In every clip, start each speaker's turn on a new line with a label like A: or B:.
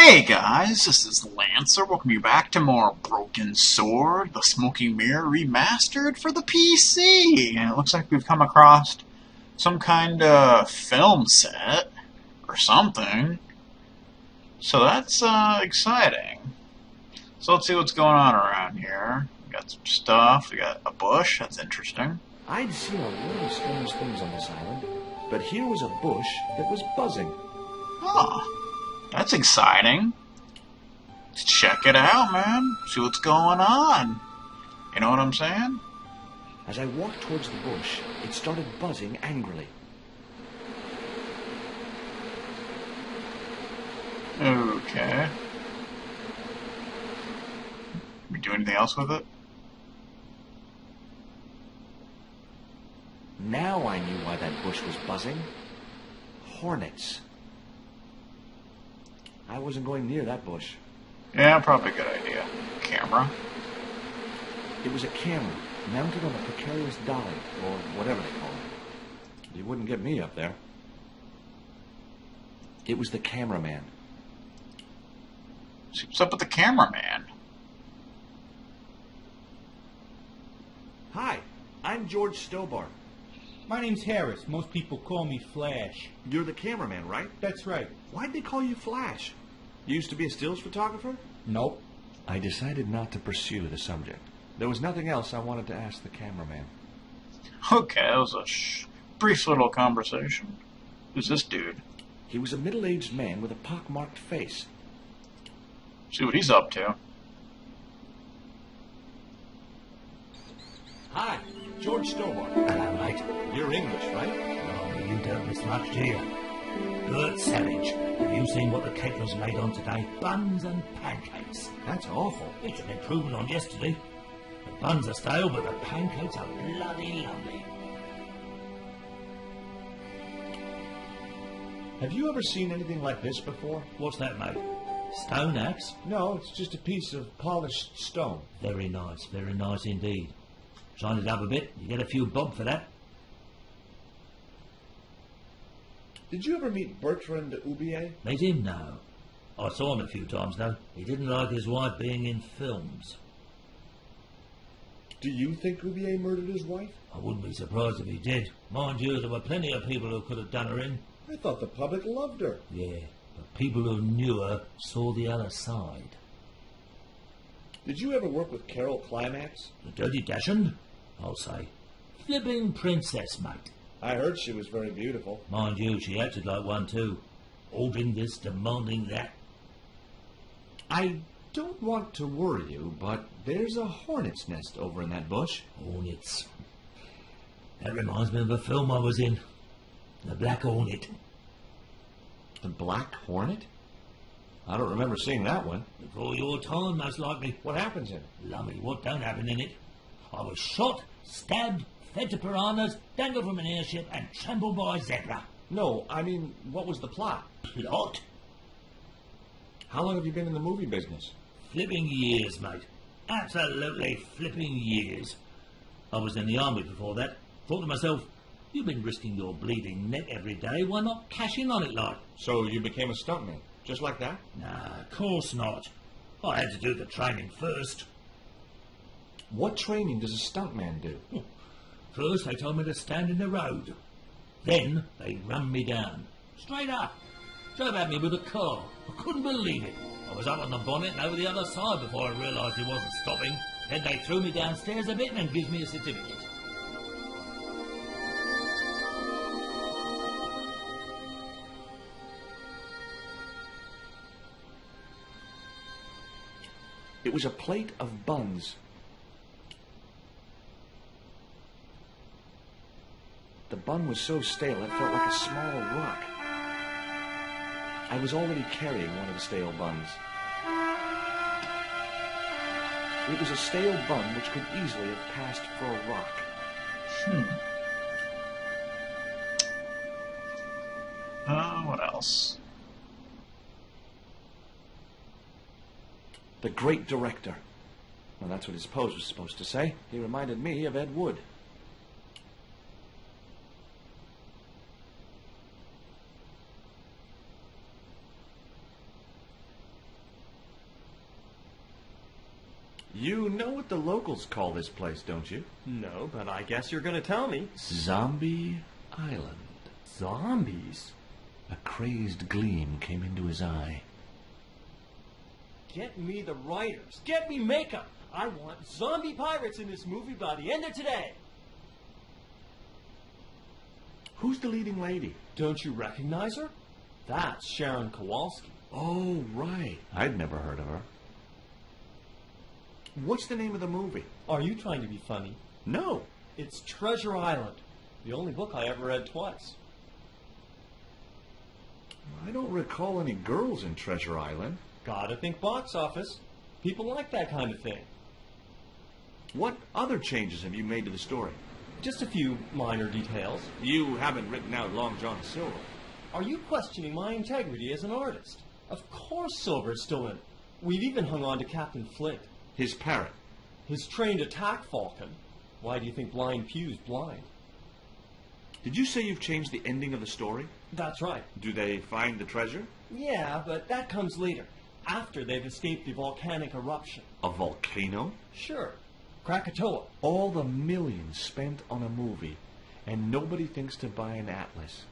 A: Hey guys, this is Lancer. Welcome you back to more Broken Sword, the Smoking Mirror Remastered for the PC. And it looks like we've come across some kind of film set or something. So that's exciting. So let's see what's going on around here. We got some stuff. We got a bush. That's interesting.
B: I'd seen a lot of strange things on this island, but here was a bush that was buzzing.
A: Huh. That's exciting. Let's check it out, man. See what's going on. You know what I'm saying?
B: As I walked towards the bush, it started buzzing angrily.
A: Okay. We do anything else with it?
B: Now I knew why that bush was buzzing. Hornets. I wasn't going near that bush.
A: Yeah, probably a good idea. Camera.
B: It was a camera mounted on a precarious dolly, or whatever they call it. You wouldn't get me up there. It was the cameraman.
A: See what's up with the cameraman?
B: Hi, I'm George Stobart.
C: My name's Harris. Most people call me Flash.
B: You're the cameraman, right?
C: That's right.
B: Why'd they call you Flash? You used to be a stills photographer?
C: Nope.
B: I decided not to pursue the subject. There was nothing else I wanted to ask the cameraman.
A: Okay, that was a brief little conversation. Who's this dude?
B: He was a middle-aged man with a pockmarked face.
A: See what he's up to.
B: Hi, George Stobart.
D: Hello, mate.
B: You're English, right?
D: Oh, you don't miss much, do you? Good savage. Have you seen what the caterers made on today? Buns and pancakes.
B: That's awful.
D: It's an improvement on yesterday. The buns are stale, but the pancakes are bloody lovely.
B: Have you ever seen anything like this before?
D: What's that, mate? Stone axe?
B: No, it's just a piece of polished stone.
D: Very nice indeed. Shine it up a bit, you get a few bob for that.
B: Did you ever meet Bertrand Oubier?
D: Meet him? No. I saw him a few times, though. He didn't like his wife being in films.
B: Do you think Oubier murdered his wife?
D: I wouldn't be surprised if he did. Mind you, there were plenty of people who could have done her in.
B: I thought the public loved her.
D: Yeah, but people who knew her saw the other side.
B: Did you ever work with Carol Climax?
D: The Dirty Dachshund? I'll say. Flipping princess, mate.
B: I heard she was very beautiful.
D: Mind you, she acted like one too. Ordering this, demanding that.
B: I don't want to worry you, but there's a hornet's nest over in that bush.
D: Hornets. That reminds me of a film I was in. The Black Hornet.
B: The Black Hornet? I don't remember seeing that one.
D: Before your time, most likely.
B: What happens in it?
D: Lummy, what don't happen in it? I was shot, stabbed, fed to piranhas, dangled from an airship, and trampled by a zebra.
B: No, I mean, what was the plot?
D: Plot?
B: How long have you been in the movie business?
D: Flipping years, mate. Absolutely flipping years. I was in the army before that. Thought to myself, you've been risking your bleeding neck every day, why not cash in on it like?
B: So you became a stuntman, just like that?
D: Nah, of course not. I had to do the training first.
B: What training does a stuntman do?
D: First they told me to stand in the road. Then they run me down. Straight up. Drove at me with a car. I couldn't believe it. I was up on the bonnet and over the other side before I realised he wasn't stopping. Then they threw me downstairs a bit and gives me a certificate.
B: It was a plate of buns. The bun was so stale it felt like a small rock. I was already carrying one of the stale buns. It was a stale bun which could easily have passed for a rock.
A: What else?
B: The great director. Well, that's what his pose was supposed to say. He reminded me of Ed Wood. You know what the locals call this place, don't you?
E: No, but I guess you're gonna tell me.
B: Zombie Island.
E: Zombies?
B: A crazed gleam came into his eye.
E: Get me the writers. Get me makeup. I want zombie pirates in this movie by the end of today.
B: Who's the leading lady?
E: Don't you recognize her? That's Sharon Kowalski.
B: Oh, right. I'd never heard of her. What's the name of the movie?
E: Are you trying to be funny?
B: No.
E: It's Treasure Island. The only book I ever read twice.
B: I don't recall any girls in Treasure Island.
E: Gotta think box office. People like that kind of thing.
B: What other changes have you made to the story?
E: Just a few minor details.
B: You haven't written out Long John Silver.
E: Are you questioning my integrity as an artist? Of course Silver's still in it. We've even hung on to Captain Flint.
B: His parrot.
E: His trained attack falcon. Why do you think Blind Pew's blind?
B: Did you say you've changed the ending of the story?
E: That's right.
B: Do they find the treasure?
E: Yeah, but that comes later. After they've escaped the volcanic eruption.
B: A volcano?
E: Sure. Krakatoa.
B: All the millions spent on a movie, and nobody thinks to buy an atlas.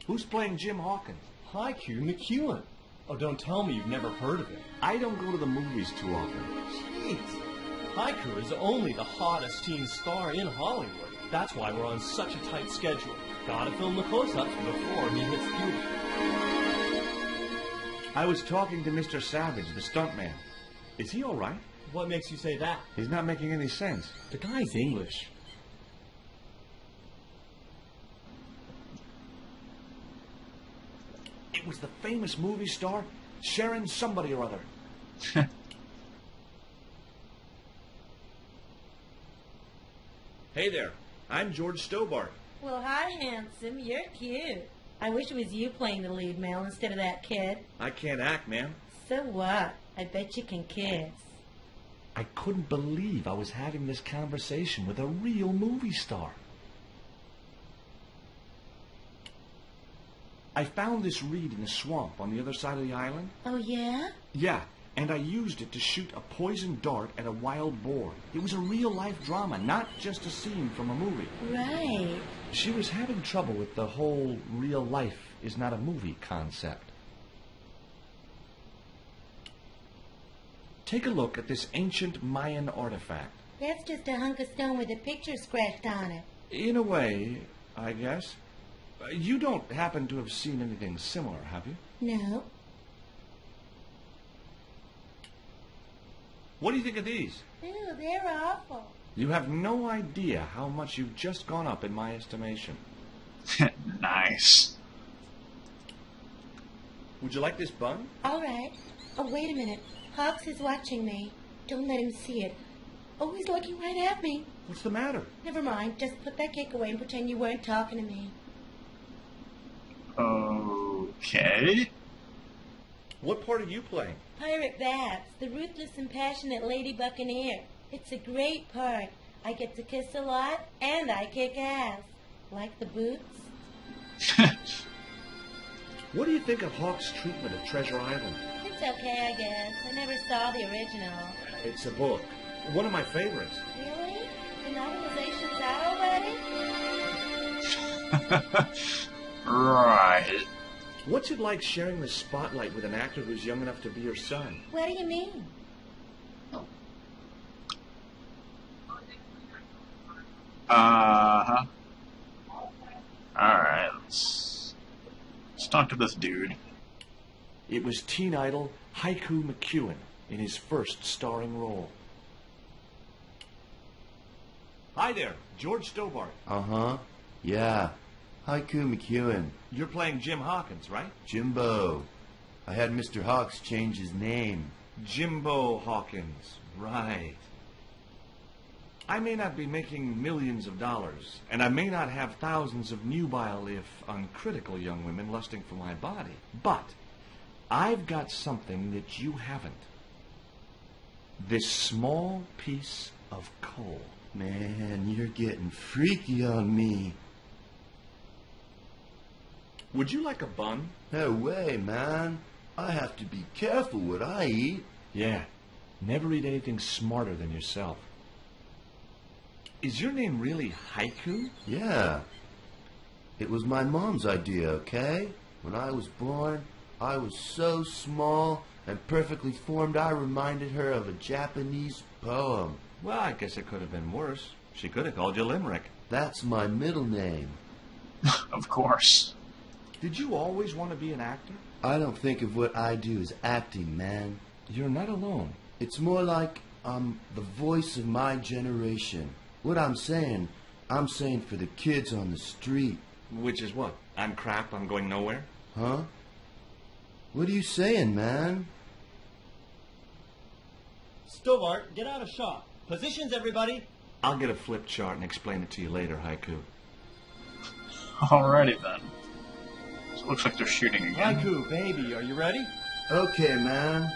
B: Who's playing Jim Hawkins?
E: Haiku McEwen. Oh, don't tell me you've never heard of him.
B: I don't go to the movies too often.
E: Jeez. Haiku is only the hottest teen star in Hollywood. That's why we're on such a tight schedule. Gotta film the close-ups before he hits puberty.
B: I was talking to Mr. Savage, the stuntman. Is he all right?
E: What makes you say that?
B: He's not making any sense.
E: The guy's English.
B: It was the famous movie star, Sharon somebody or other. Hey there, I'm George Stobart.
F: Well, hi, handsome. You're cute. I wish it was you playing the lead, Mel, instead of that kid.
B: I can't act, ma'am.
F: So what? I bet you can kiss.
B: I couldn't believe I was having this conversation with a real movie star. I found this reed in the swamp on the other side of the island.
F: Oh, yeah?
B: Yeah, and I used it to shoot a poisoned dart at a wild boar. It was a real-life drama, not just a scene from a movie.
F: Right.
B: She was having trouble with the whole real life is not a movie concept. Take a look at this ancient Mayan artifact.
F: That's just a hunk of stone with a picture scratched on it.
B: In a way, I guess. You don't happen to have seen anything similar, have you?
F: No.
B: What do you think of these?
F: Ew, they're awful.
B: You have no idea how much you've just gone up in my estimation.
A: Nice.
B: Would you like this bun?
F: All right. Oh, wait a minute. Hawks is watching me. Don't let him see it. Oh, he's looking right at me.
B: What's the matter?
F: Never mind. Just put that cake away and pretend you weren't talking to me.
A: Okay.
B: What part are you playing?
F: Pirate Bats, the ruthless and passionate lady buccaneer. It's a great part. I get to kiss a lot, and I kick ass. Like the boots?
B: What do you think of Hawk's treatment of Treasure Island?
F: It's okay, I guess. I never saw the original.
B: It's a book. One of my favorites.
F: Really? The novelization's out already?
A: Right.
B: What's it like sharing the spotlight with an actor who's young enough to be your son?
F: What do you mean?
A: Uh-huh. Alright, let's talk to this dude.
B: It was teen idol Haiku McEwen in his first starring role. Hi there, George Stobart.
G: Uh-huh. Yeah. Haiku McEwen.
B: You're playing Jim Hawkins, right?
G: Jimbo. I had Mr. Hawks change his name.
B: Jimbo Hawkins, right. I may not be making millions of dollars, and I may not have thousands of nubile, if uncritical, young women lusting for my body, but I've got something that you haven't. This small piece of coal.
G: Man, you're getting freaky on me.
B: Would you like a bun?
G: No way, man. I have to be careful what I eat.
B: Yeah. Never read anything smarter than yourself. Is your name really Haiku?
G: Yeah. It was my mom's idea, okay? When I was born, I was so small and perfectly formed I reminded her of a Japanese poem.
B: Well, I guess it could have been worse. She could have called you Limerick.
G: That's my middle name.
A: Of course.
B: Did you always want to be an actor?
G: I don't think of what I do as acting, man.
B: You're not alone.
G: It's more like I'm the voice of my generation. What I'm saying for the kids on the street.
B: Which is what? I'm crap, I'm going nowhere?
G: Huh? What are you saying, man?
E: Stovart, get out of shot. Positions, everybody.
B: I'll get a flip chart and explain it to you later, Haiku.
A: Alrighty then. So it looks like they're shooting again.
E: Haiku, baby, are you ready?
G: Okay, man.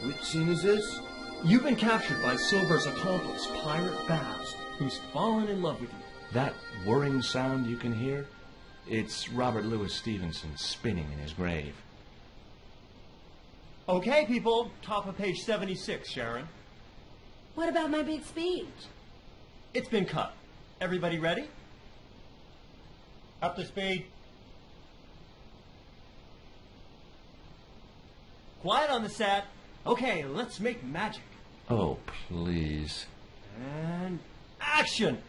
G: Which scene is this?
E: You've been captured by Silver's accomplice, Pirate Babs, who's fallen in love with you.
B: That whirring sound you can hear? It's Robert Louis Stevenson spinning in his grave.
E: Okay, people, top of page 76, Sharon.
F: What about my big speech?
E: It's been cut. Everybody ready?
C: Up to speed.
E: Quiet on the set. Okay, let's make magic.
B: Oh, please.
E: And action!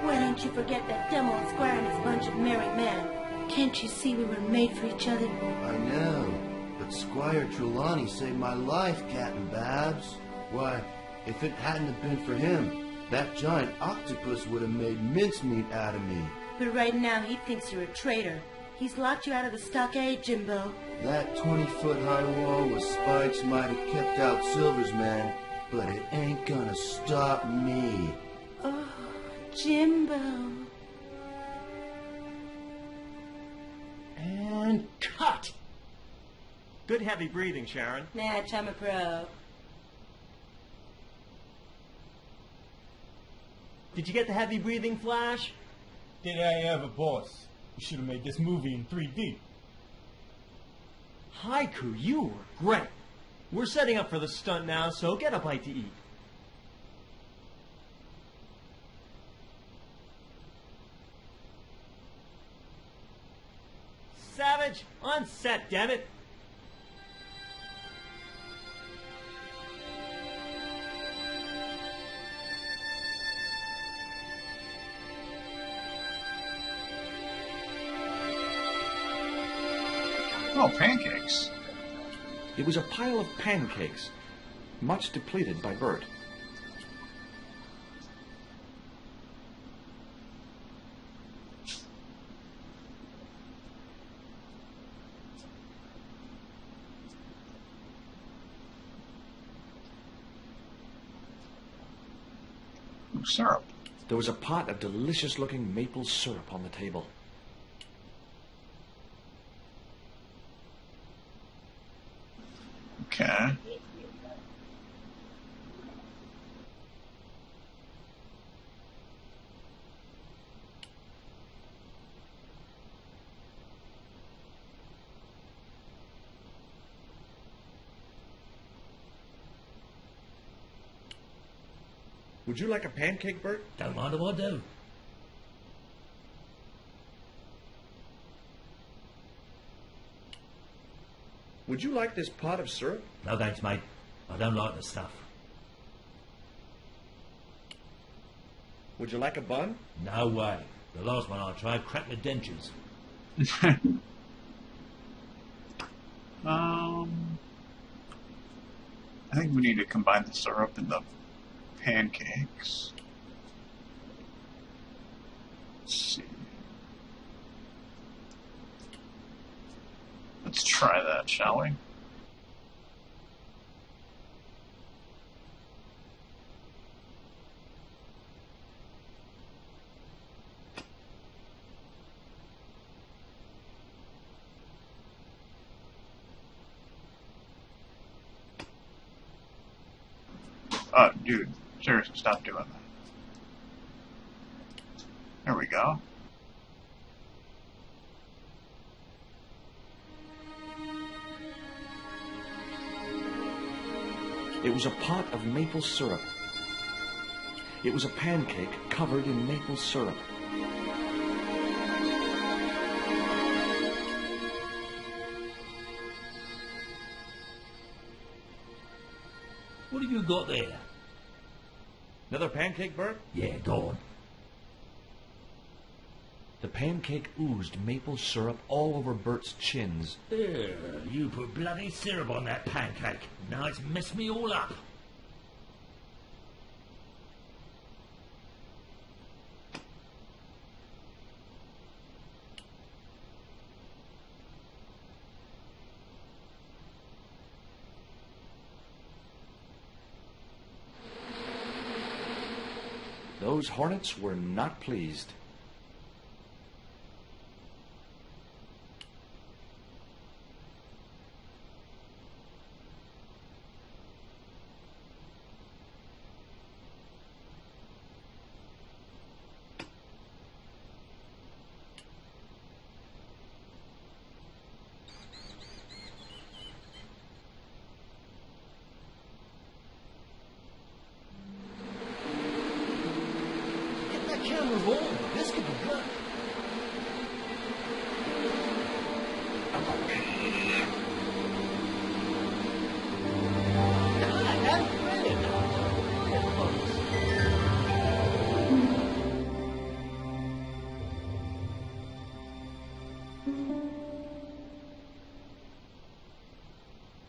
F: Why don't you forget that dumb old squire and his bunch of married men? Can't you see we were made for each other?
G: I know, but Squire Trelawney saved my life, Captain Babs. Why, if it hadn't have been for him, that giant octopus would have made mincemeat out of me.
F: But right now he thinks you're a traitor. He's locked you out of the stockade, Jimbo.
G: That 20-foot high wall with spikes might have kept out Silver's man, but it ain't gonna stop me.
F: Oh, Jimbo.
E: And cut! Good heavy breathing, Sharon.
F: Natch, I'm a pro.
E: Did you get the heavy breathing, Flash?
C: Did I ever, boss? We should have made this movie in 3D.
E: Haiku, you were great. We're setting up for the stunt now, so get a bite to eat. Savage, on set, damn it.
A: Oh, pancakes.
B: It was a pile of pancakes, much depleted by Bert.
A: Ooh, syrup.
B: There was a pot of delicious-looking maple syrup on the table.
A: Okay.
B: Would you like a pancake, Bert?
D: Don't mind if I do.
B: Would you like this pot of syrup?
D: No thanks, mate. I don't like the stuff.
B: Would you like a bun?
D: No way. The last one I tried cracked my dentures.
A: I think we need to combine the syrup and the pancakes. Let's see. Let's try that, shall we? Dude, seriously, stop doing that. There we go.
B: It was a pot of maple syrup. It was a pancake covered in maple syrup.
D: What have you got there?
B: Another pancake, Bert?
D: Yeah, go on.
B: The pancake oozed maple syrup all over Bert's chins.
D: You put bloody syrup on that pancake. Now it's messed me all up.
B: Those hornets were not pleased.
E: Get that camera rolling. This could be good.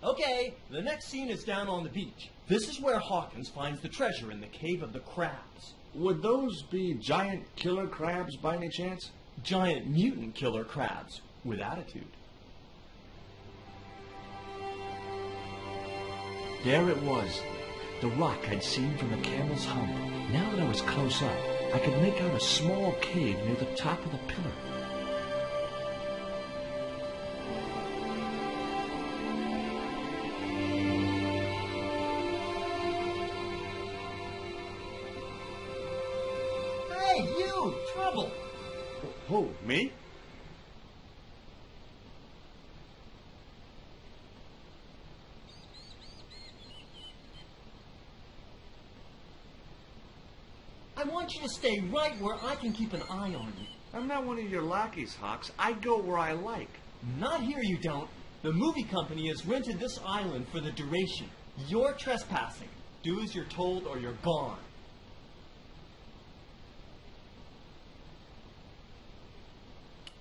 E: Okay, the next scene is down on the beach. This is where Hawkins finds the treasure in the Cave of the Crabs.
B: Would those be giant killer crabs by any chance?
E: Giant mutant killer crabs with attitude.
B: There it was, the rock I'd seen from the camel's hump. Now that I was close up, I could make out a small cave near the top of the pillar.
E: Hey, you! Trouble!
B: Who, me?
E: I want you to stay right where I can keep an eye on you.
B: I'm not one of your lackeys, Hawks. I go where I like.
E: Not here, you don't. The movie company has rented this island for the duration. You're trespassing. Do as you're told or you're gone.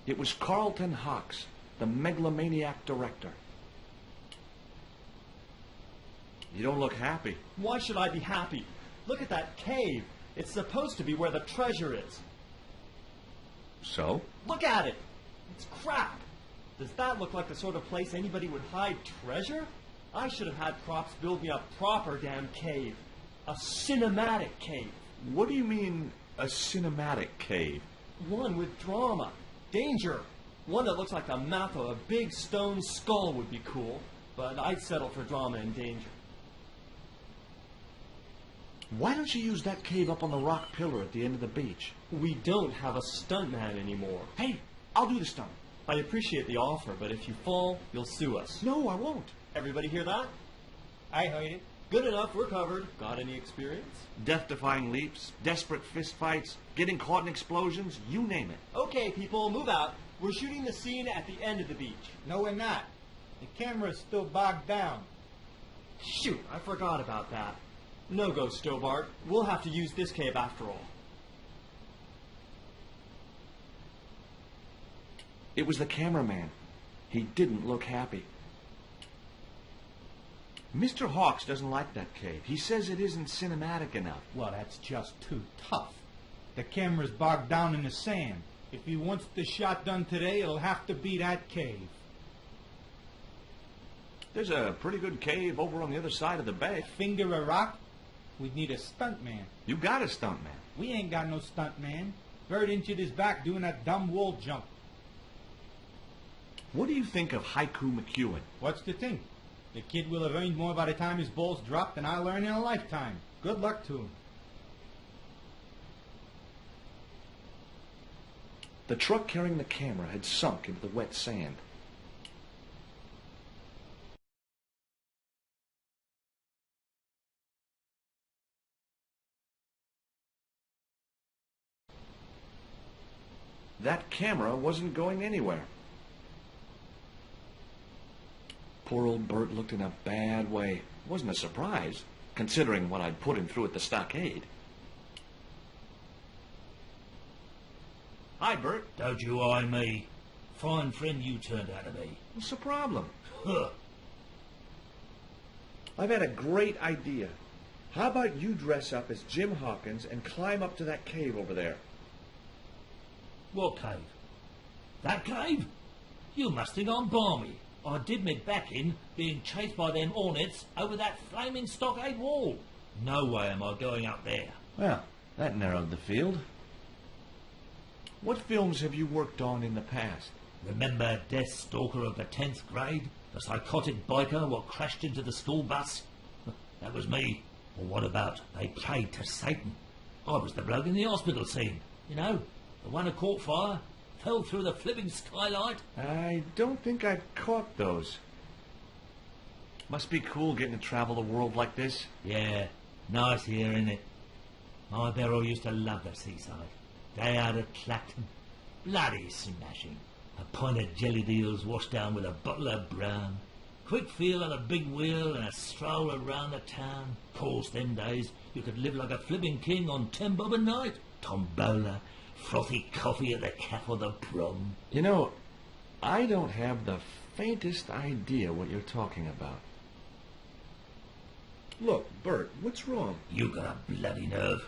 B: It was Carlton Hawks, the megalomaniac director. You don't look happy.
E: Why should I be happy? Look at that cave. It's supposed to be where the treasure is.
B: So?
E: Look at it. It's crap. Does that look like the sort of place anybody would hide treasure? I should have had props build me a proper damn cave. A cinematic cave.
B: What do you mean, a cinematic cave?
E: One with drama. Danger. One that looks like the mouth of a big stone skull would be cool, but I'd settle for drama and danger.
B: Why don't you use that cave up on the rock pillar at the end of the beach?
E: We don't have a stuntman anymore.
B: Hey, I'll do the stunt.
E: I appreciate the offer, but if you fall, you'll sue us.
B: No, I won't.
E: Everybody hear that?
C: I heard it.
E: Good enough, we're covered. Got any experience?
B: Death-defying leaps, desperate fistfights, getting caught in explosions, you name it.
E: Okay, people, move out. We're shooting the scene at the end of the beach.
C: No, we're not. The camera's still bogged down.
E: Shoot, I forgot about that. No go, Stobart. We'll have to use this cave after all.
B: It was the cameraman. He didn't look happy. Mr. Hawks doesn't like that cave. He says it isn't cinematic enough.
C: Well, that's just too tough. The camera's bogged down in the sand. If he wants the shot done today, it'll have to be that cave.
B: There's a pretty good cave over on the other side of the bay.
C: Finger a rock? We'd need a stuntman.
B: You got a stuntman.
C: We ain't got no stuntman. Bird injured his back doing that dumb wall jump.
B: What do you think of Haiku McEwen?
C: What's the thing? The kid will have earned more by the time his balls drop than I'll earn in a lifetime. Good luck to him.
B: The truck carrying the camera had sunk into the wet sand. That camera wasn't going anywhere. Poor old Bert looked in a bad way. Wasn't a surprise, considering what I'd put him through at the stockade. Hi, Bert.
D: Don't you eye me. Fine friend you turned out to be.
B: What's the problem?
D: Huh.
B: I've had a great idea. How about you dress up as Jim Hawkins and climb up to that cave over there?
D: What cave? That cave? You must think I'm balmy. I did me back in being chased by them hornets over that flaming stockade wall. No way am I going up there.
B: Well, that narrowed the field. What films have you worked on in the past?
D: Remember Death Stalker of the 10th grade? The psychotic biker what crashed into the school bus? That was me. Or what about They Prayed to Satan? I was the bloke in the hospital scene. You know, the one who caught fire, fell through the flipping skylight.
B: I don't think I've caught those. Must be cool getting to travel the world like this.
D: Yeah, nice here, innit? My Beryl used to love the seaside. Day out at Clacton. Bloody smashing. A pint of jellied eels washed down with a bottle of brown. Quick feel on a big wheel and a stroll around the town. Course, them days, you could live like a flipping king on 10 bob a night. Tombola, frothy coffee at the cafe or the prom.
B: You know, I don't have the faintest idea what you're talking about. Look, Bert, what's wrong?
D: You got a bloody nerve.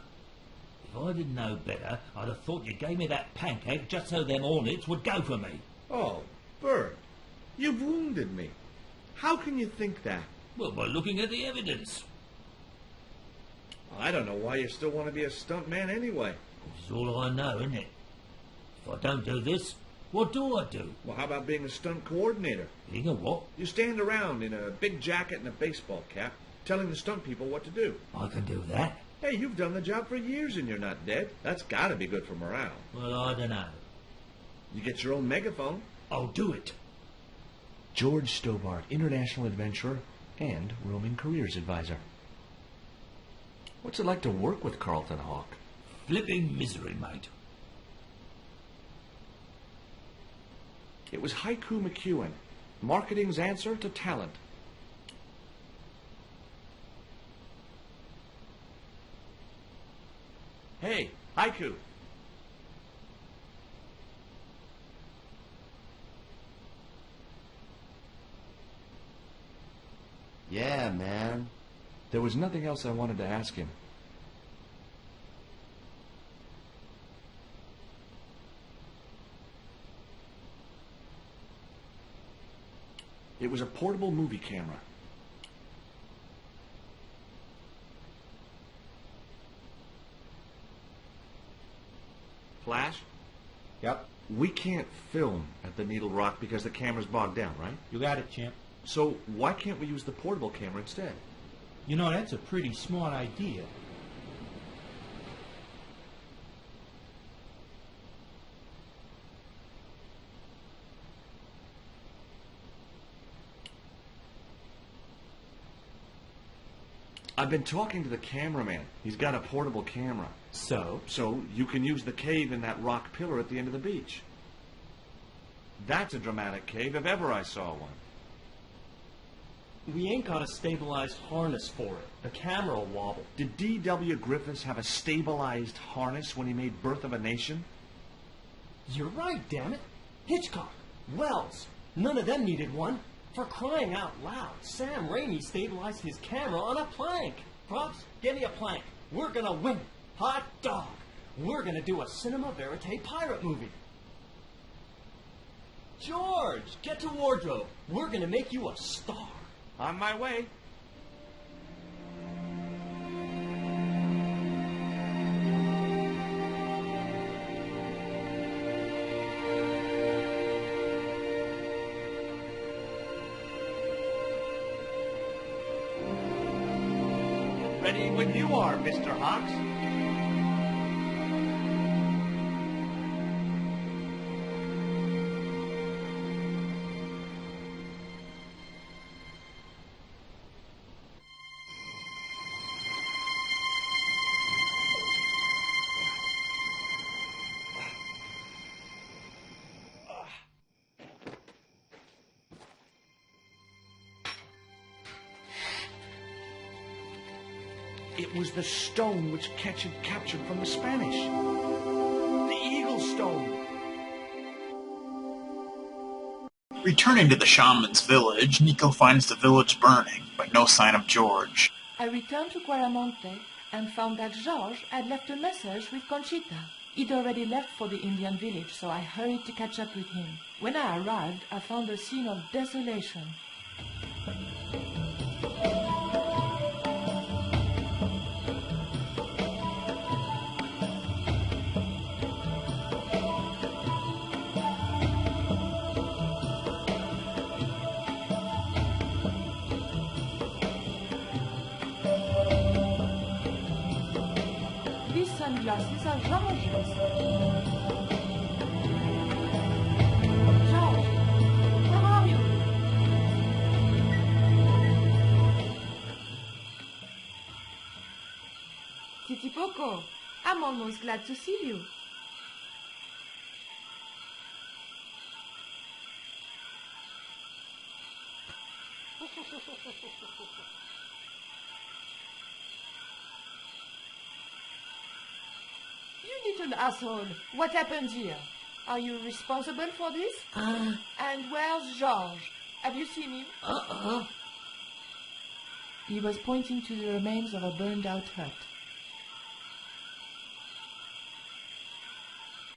D: If I didn't know better, I'd have thought you gave me that pancake just so them hornets would go for me.
B: Oh, Bert, you've wounded me. How can you think that?
D: Well, by looking at the evidence.
B: I don't know why you still want to be a stuntman anyway.
D: It's all I know, isn't it? If I don't do this, what do I do?
B: Well, how about being a stunt coordinator?
D: Being a what?
B: You stand around in a big jacket and a baseball cap, telling the stunt people what to do.
D: I can do that.
B: Hey, you've done the job for years and you're not dead. That's got to be good for morale.
D: Well, I don't know.
B: You get your own megaphone.
D: I'll do it.
B: George Stobart, international adventurer and roaming careers advisor. What's it like to work with Carlton Hawk?
D: Flipping misery, mate.
B: It was Haiku McEwen, marketing's answer to talent. Hey, Haiku.
G: Yeah, man.
B: There was nothing else I wanted to ask him. It was a portable movie camera. Flash?
C: Yep,
B: We can't film at the Needle Rock because the camera's bogged down, right?
C: you got it, champ.
B: So why can't we use the portable camera instead?
C: You know, that's a pretty smart idea.
B: I've been talking to the cameraman. He's got a portable camera.
E: So?
B: So you can use the cave in that rock pillar at the end of the beach. That's a dramatic cave if ever I saw one.
E: We ain't got a stabilized harness for it. The camera will wobble.
B: Did D.W. Griffiths have a stabilized harness when he made Birth of a Nation?
E: You're right, damn it. Hitchcock, Wells, none of them needed one. For crying out loud, Sam Raimi stabilized his camera on a plank. Props, give me a plank. We're gonna win. Hot dog. We're gonna do a cinema verite pirate movie. George, get to wardrobe. We're gonna make you a star.
B: On my way. Ready when you are, Mr. Hawks. It was the stone which Ketch had captured from the Spanish. The Eagle Stone.
A: Returning to the shaman's village, Nico finds the village burning, but no sign of George.
H: I returned to Quaramonte and found that George had left a message with Conchita. He'd already left for the Indian village, so I hurried to catch up with him. When I arrived, I found a scene of desolation. These sunglasses are George's. George, where are you? Titi Poco, I'm almost glad to see you. You little asshole, what happened here? Are you responsible for this? And where's George? Have you seen him? He was pointing to the remains of a burned-out hut.